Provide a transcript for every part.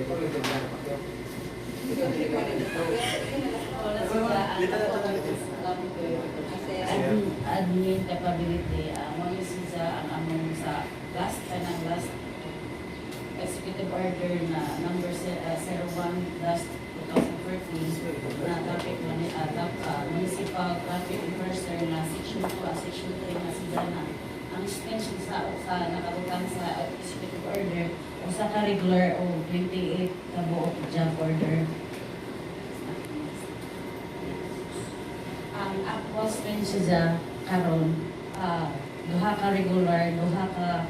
Admin capability, mga siya ang among sa last executive order na number 01/2014 na traffic municipal traffic enforcer na section 2 at section 3 na siya na ang extension sa nakabutang sa executive order o sa regular o 28 kabuok job order. Ang aquas rin siya karon duha ka regular, duha ka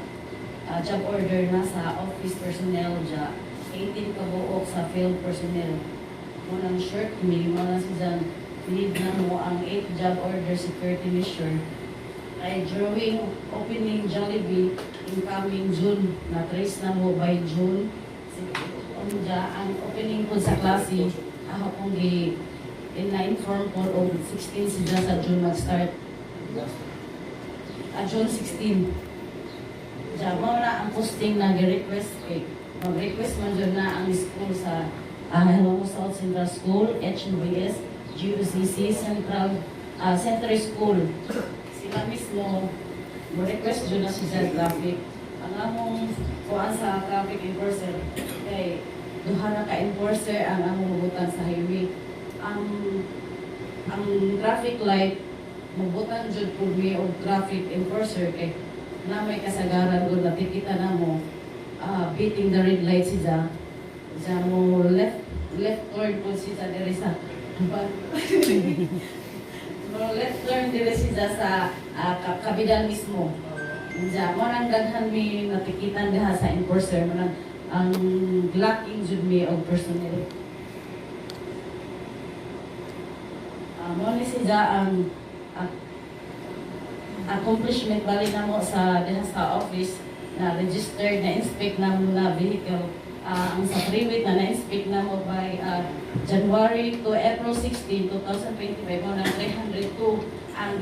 job order na sa office personnel dya, 18 ka buok sa field personnel. Munang short me, mga siya need na mo ang 8 job order security measure ay drawing opening Jollibee incoming June na trace na mo by June. Ang opening po sa klase ako kung na-inform po o 16 sila sa June mag-start. June 16. Diyan mo na ang posting na request mag-request man dyan na ang school sa Hello South Central School, HBS, GUCC, Central School. Sila mismo, mag-request dyan na siya traffic. Ang among kuhaan sa traffic enforcer, kay duha na ka-enforcer ang among mabutan sa highway. Ang traffic light, mabutan dyan po may o traffic enforcer kay na may kasagaran doon, nakikita na mo, beating the red light siya. Siya mo left turn po siya diri sa left turn diri siya sa kabilang mismo. Diya, marang daghan mi natikitan diha sa enforcer, marang ang blocking jud mi og personnel. Mo ni siya ang accomplishment bali na mo sa diha sa office na registered na inspect na mo na vehicle. Ang sa freeway na inspect na mo by January to April 16, 2025 mo na 302 ang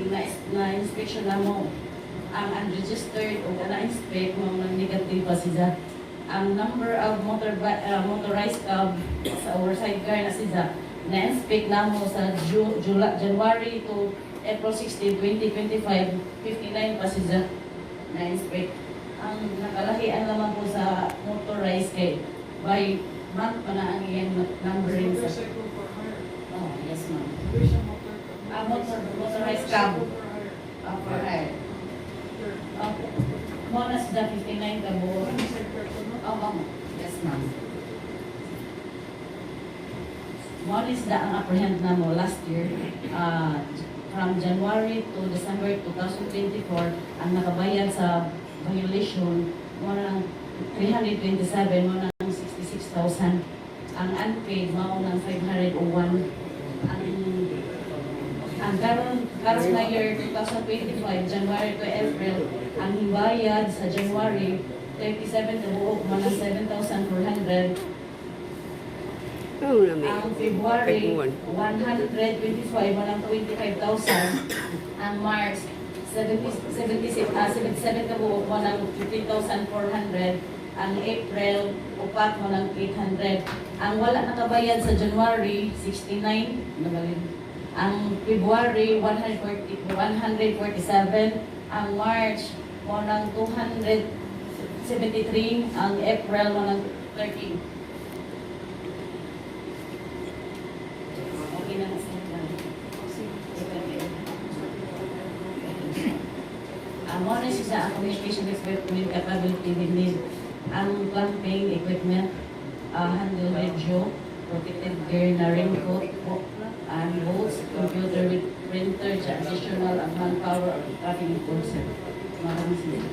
na-inspection na mo. Ang unregistered o na-inspect mo ng negative pa siya. Ang number of motorized cab sa overside car na siya na-inspect na mo sa January to April 16, 2025, 59 pa siya na-inspect. Ang nakalahian naman po sa motorized kay by month pa na ang iyang numbering sa... Oh, yes ma'am. Motorized cab. For hire. Okay. Muna siya 59 ka po. Oh, ma'am. Yes ma'am. Muna siya ang apprehend na mo last year. From January to December 2024, ang nakabayad sa violation mo ng 327, mo ng 66,000. Ang unpaid mo ng 501. Ang karon na year 2025, January to April, ang hibayad sa January 37 na buok mo ng 7,400. Ang February 125 mo ng 25,000. Ang March 77 ka buok mo ng 15,400. Ang April, upat mo ng 800. Ang wala nakabayad sa January, 69. Ang February, 147. Ang March, mo ng 273. Ang April, mo ng 13. Okay na sa ang muna siya ang communication equipment capability we need. Ang clamping equipment, handle radio, protective gear na raincoat, and bolts, computer with printer, additional and manpower of traffic enforcer. Maraming sila.